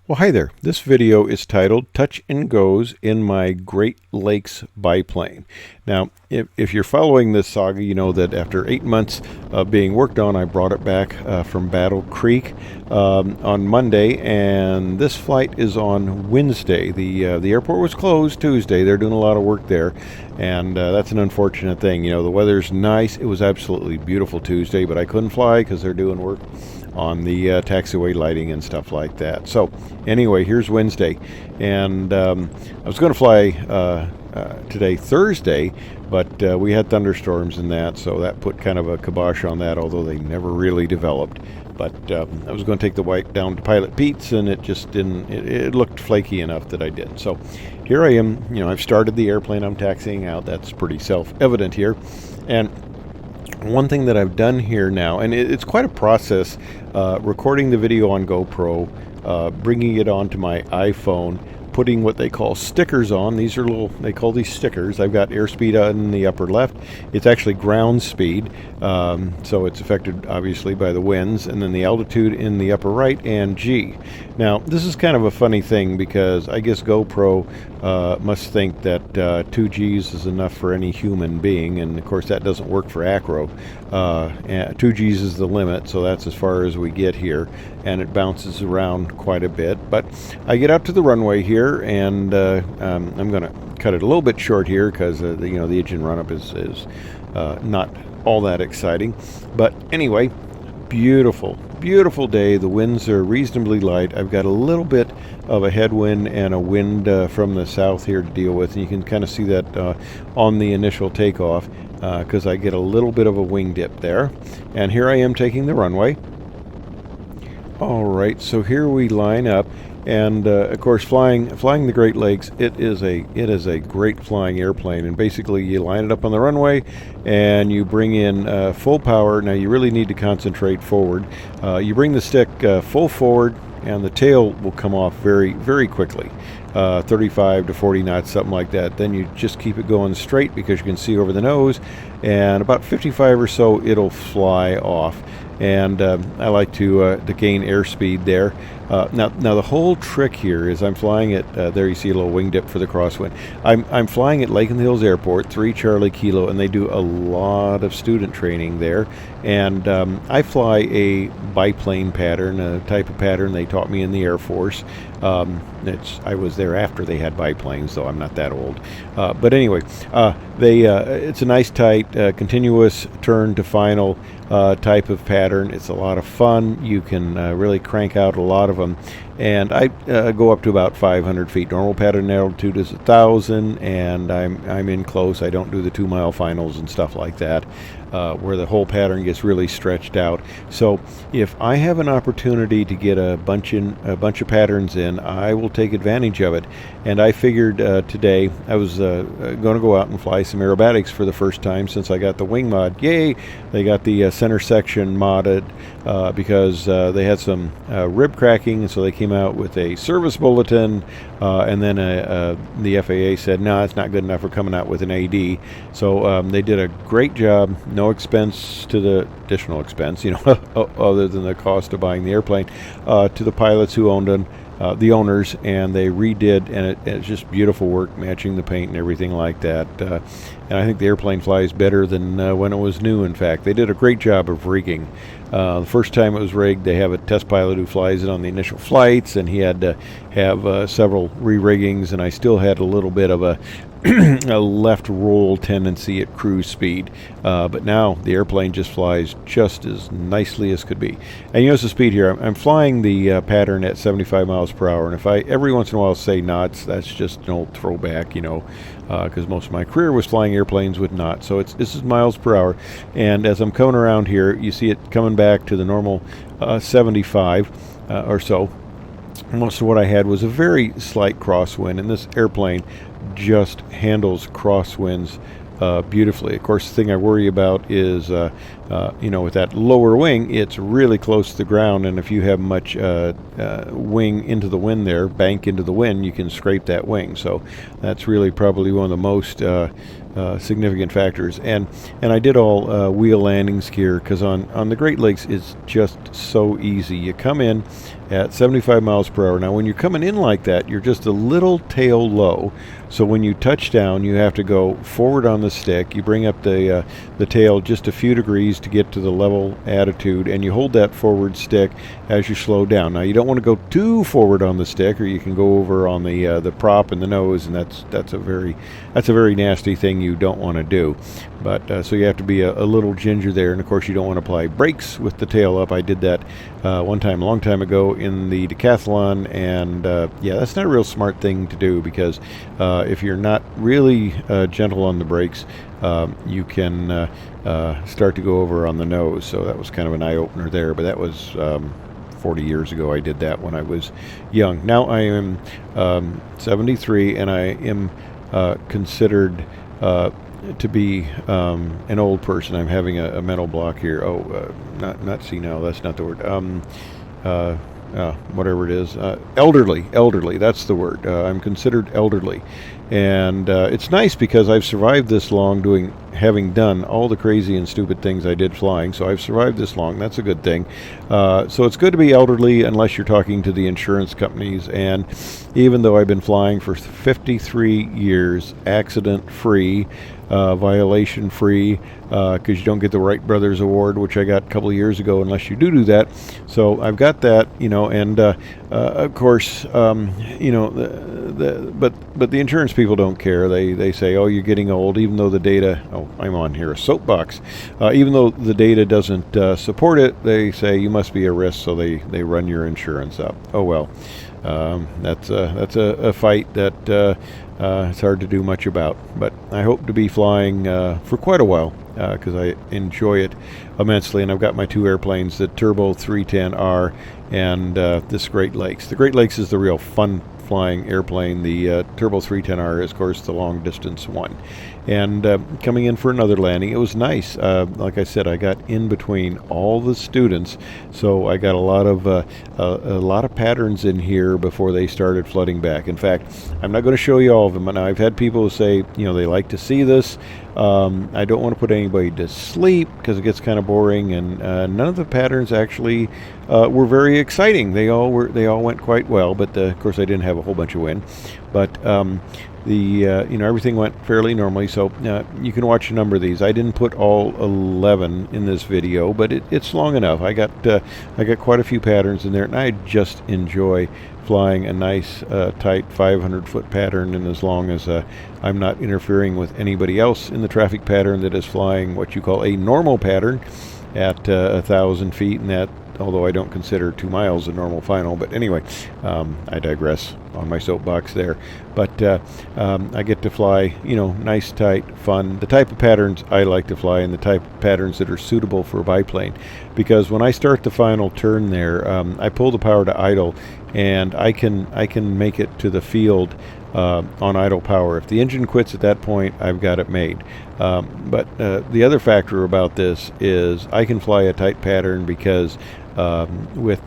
Well, hi there. This video is titled Touch and Goes in My Great Lakes Biplane. Now, if you're following this saga, you know that after 8 months of being worked on, I brought it back from Battle Creek on Monday, and this flight is on Wednesday. The airport was closed Tuesday. They're doing a lot of work there, and that's an unfortunate thing. You know, the weather's nice. It was absolutely beautiful Tuesday, but I couldn't fly because they're doing work on the taxiway lighting and stuff like that. So anyway, here's Wednesday, and I was going to fly today, Thursday, but we had thunderstorms and that, so that put kind of a kibosh on that, although they never really developed. But I was going to take the white down to Pilot Pete's, and it just didn't, it looked flaky enough that I didn't. So here I am. You know, I've started the airplane. I'm taxiing out. That's pretty self-evident here. And one thing that I've done here now, and it's quite a process, recording the video on GoPro, bringing it onto my iPhone, putting what they call stickers on. These are little, they call these stickers. I've got airspeed in the upper left. It's actually ground speed, so it's affected obviously by the winds, and then the altitude in the upper right, and G. Now, this is kind of a funny thing because I guess GoPro must think that 2 Gs is enough for any human being, and of course that doesn't work for acro. 2 Gs is the limit, so that's as far as we get here, and it bounces around quite a bit. But I get out to the runway here, and I'm going to cut it a little bit short here because the engine run-up is not all that exciting. But anyway, beautiful day. The winds are reasonably light. I've got a little bit of a headwind and a wind from the south here to deal with, and you can kind of see that on the initial takeoff because I get a little bit of a wing dip there. And here I am taking the runway. All right, so here we line up, and of course flying the Great Lakes, it is a great flying airplane. And basically you line it up on the runway and you bring in full power. Now you really need to concentrate forward. You bring the stick full forward, and the tail will come off very quickly, 35 to 40 knots, something like that. Then you just keep it going straight because you can see over the nose, and about 55 or so it'll fly off. And I like to gain airspeed there. Now the whole trick here is I'm flying at there you see a little wing dip for the crosswind. I'm flying at Lake in the Hills Airport, 3 Charlie Kilo, and they do a lot of student training there. And I fly a biplane pattern, a type of pattern they taught me in the Air Force. I was there after they had biplanes, so I'm not that old. But anyway, it's a nice tight continuous turn to final type of pattern. It's a lot of fun. You can really crank out a lot of them, and I go up to about 500 feet. Normal pattern altitude is 1,000, and I'm in close. I don't do the 2-mile finals and stuff like that, where the whole pattern gets really stretched out. So if I have an opportunity to get a bunch of patterns in, I will take advantage of it. And I figured today I was going to go out and fly some aerobatics for the first time since I got the wing mod. Yay! They got the center section modded because they had some rib cracking, and so they came out with a service bulletin, and then the FAA said, no, it's not good enough for coming out with an AD. So they did a great job. No expense to the additional expense, other than the cost of buying the airplane, to the pilots who owned them. The owners, and they redid, and it's just beautiful work, matching the paint and everything like that. And I think the airplane flies better than when it was new. In fact, they did a great job of rigging. The first time it was rigged, they have a test pilot who flies it on the initial flights, and he had to have several re-riggings, and I still had a little bit of a a left roll tendency at cruise speed, but now the airplane just flies just as nicely as could be. And notice the speed here. I'm flying the pattern at 75 miles per hour, and if I every once in a while say knots, that's just an old throwback, because most of my career was flying airplanes with knots. So this is miles per hour, and as I'm coming around here, you see it coming back to the normal 75 or so. Most of what I had was a very slight crosswind, and this airplane just handles crosswinds beautifully. Of course, the thing I worry about is with that lower wing, it's really close to the ground, and if you have much wing into the wind there, bank into the wind, you can scrape that wing. So that's really probably one of the most significant factors. And I did all wheel landings here because on the Great Lakes it's just so easy. You come in at 75 miles per hour. Now when you're coming in like that, you're just a little tail low, so when you touch down you have to go forward on the stick. You bring up the tail just a few degrees to get to the level attitude, and you hold that forward stick as you slow down. Now you don't want to go too forward on the stick, or you can go over on the prop and the nose, and that's a very nasty thing you don't want to do. But so you have to be a little ginger there, and of course you don't want to apply brakes with the tail up. I did that one time a long time ago in the decathlon, and yeah, that's not a real smart thing to do, because if you're not really gentle on the brakes, you can start to go over on the nose. So that was kind of an eye-opener there, but that was 40 years ago. I did that when I was young. Now I am 73, and I am considered to be an old person. I'm having a mental block here. Not senile, that's not the word. Whatever it is, elderly, that's the word. I'm considered elderly, and it's nice because I've survived this long having done all the crazy and stupid things I did flying. So I've survived this long. That's a good thing. So it's good to be elderly, unless you're talking to the insurance companies. And even though I've been flying for 53 years, accident free, violation free, because you don't get the Wright Brothers Award, which I got a couple of years ago, unless you do that. So I've got that, and of course, but the insurance people don't care. They say, oh, you're getting old, even though the data, I'm on here a soapbox, even though the data doesn't support it, they say you must be a risk, so they run your insurance up. Oh well. That's a fight that it's hard to do much about, but I hope to be flying for quite a while, because I enjoy it immensely. And I've got my two airplanes, the Turbo 310R and this Great Lakes. The Great Lakes is the real fun flying airplane. The Turbo 310R is, of course, the long distance one. And coming in for another landing, it was nice. Like I said, I got in between all the students, so I got a lot of patterns in here before they started flooding back. In fact, I'm not going to show you all of them. Now, I've had people say, they like to see this. I don't want to put anybody to sleep because it gets kind of boring, and none of the patterns actually were very exciting. They all went quite well, but of course I didn't have a whole bunch of wind. But everything went fairly normally. So you can watch a number of these. I didn't put all 11 in this video, but it's long enough. I got quite a few patterns in there, and I just enjoy flying a nice tight 500-foot pattern, and as long as I'm not interfering with anybody else in the traffic pattern that is flying what you call a normal pattern at 1,000 feet, and that, although I don't consider 2 miles a normal final. But anyway, I digress on my soapbox there. But I get to fly, nice, tight, fun, the type of patterns I like to fly, and the type of patterns that are suitable for a biplane. Because when I start the final turn there, I pull the power to idle, and I can make it to the field on idle power. If the engine quits at that point, I've got it made. But the other factor about this is I can fly a tight pattern because with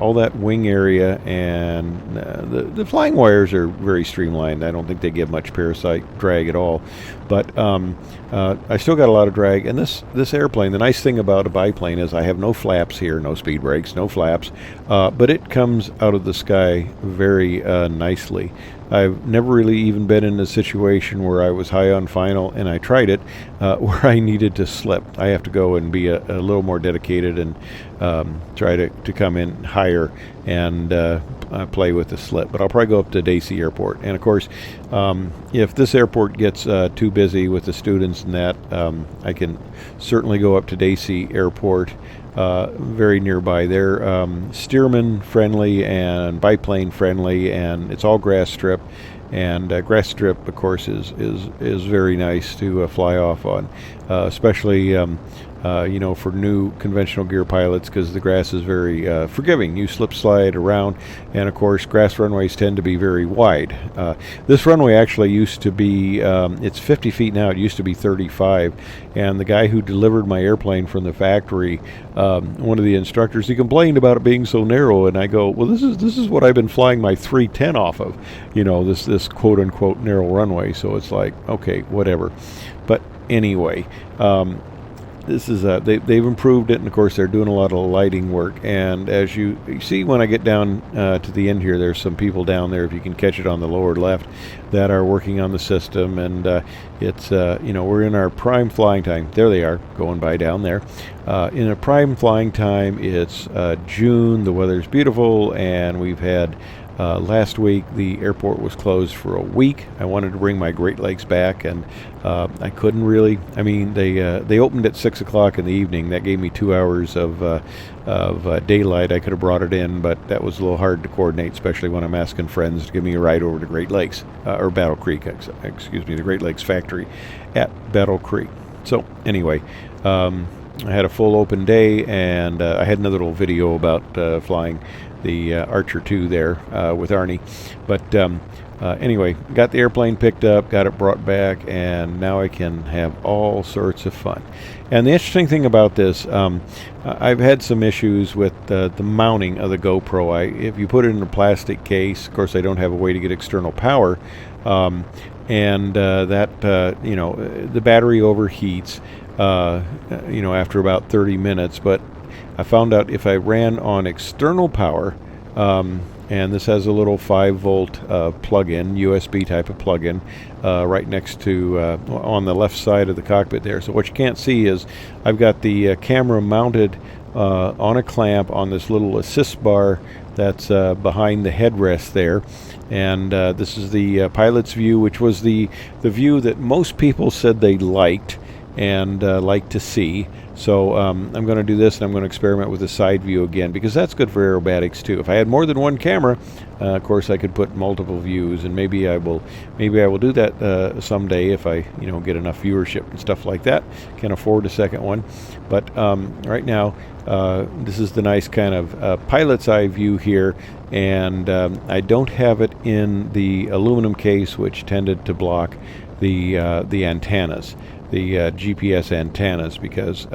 all that wing area, and the flying wires are very streamlined. I don't think they give much parasite drag at all, but I still got a lot of drag. And this airplane, the nice thing about a biplane is I have no flaps here, no speed brakes, no flaps, but it comes out of the sky very nicely. I've never really even been in a situation where I was high on final and I tried it, where I needed to slip. I have to go and be a little more dedicated and try to come in higher and play with the slip. But I'll probably go up to Dacey Airport. And of course, if this airport gets too busy with the students and that, I can certainly go up to Dacey Airport. Very nearby. They're steerman friendly and biplane friendly, and it's all grass strip. And grass strip, of course, is very nice to fly off on, especially for new conventional gear pilots, because the grass is very forgiving. You slip slide around, and of course grass runways tend to be very wide. This runway actually used to be, it's 50 feet now, it used to be 35, and the guy who delivered my airplane from the factory, one of the instructors, he complained about it being so narrow, and I go, well, this is what I've been flying my 310 off of, this quote unquote narrow runway. So it's like, okay, whatever. But anyway, this is they've improved it, and of course they're doing a lot of lighting work. And as you see, when I get down to the end here, there's some people down there, if you can catch it on the lower left, that are working on the system. And it's we're in our prime flying time. There they are, going by down there. In a prime flying time, it's June. The weather's beautiful, and we've had last week the airport was closed for a week. I wanted to bring my Great Lakes back, and I couldn't really. I mean, they opened at 6 o'clock in the evening. That gave me 2 hours of daylight. I could have brought it in, but that was a little hard to coordinate, especially when I'm asking friends to give me a ride over to Great Lakes, or Battle Creek, excuse me, the Great Lakes factory at Battle Creek. So anyway, I had a full open day, and I had another little video about flying the Archer 2 there with Arnie. But anyway, got the airplane picked up, got it brought back, and now I can have all sorts of fun. And the interesting thing about this, I've had some issues with the mounting of the GoPro. If you put it in a plastic case, of course I don't have a way to get external power, and the battery overheats after about 30 minutes. But I found out if I ran on external power, and this has a little 5-volt plug-in, USB type of plug-in, right next to, on the left side of the cockpit there. So what you can't see is I've got the camera mounted on a clamp on this little assist bar that's behind the headrest there. And this is the pilot's view, which was the view that most people said they liked and like to see. So I'm going to do this, and I'm going to experiment with the side view again, because that's good for aerobatics too. If I had more than one camera, of course I could put multiple views, and maybe I will do that someday if I get enough viewership and stuff like that. Can afford a second one. But right now this is the nice kind of pilot's eye view here, and I don't have it in the aluminum case, which tended to block the antennas, the GPS antennas, because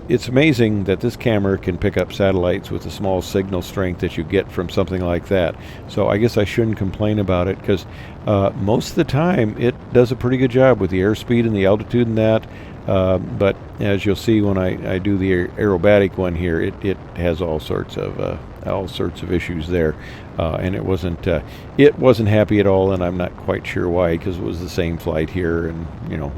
it's amazing that this camera can pick up satellites with the small signal strength that you get from something like that. So I guess I shouldn't complain about it, because most of the time it does a pretty good job with the airspeed and the altitude and that. But as you'll see when I do the aerobatic one here, it has all sorts of issues there, and it wasn't happy at all, and I'm not quite sure why, because it was the same flight here, and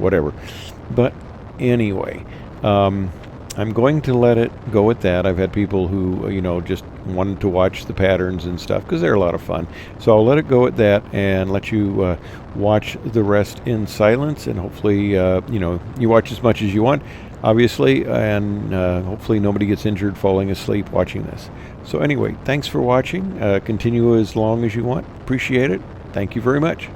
whatever. But anyway, I'm going to let it go at that. I've had people who just wanted to watch the patterns and stuff, because they're a lot of fun. So I'll let it go at that and let you watch the rest in silence, and hopefully you watch as much as you want, obviously, and hopefully nobody gets injured falling asleep watching this. So anyway, thanks for watching. Continue as long as you want. Appreciate it. Thank you very much.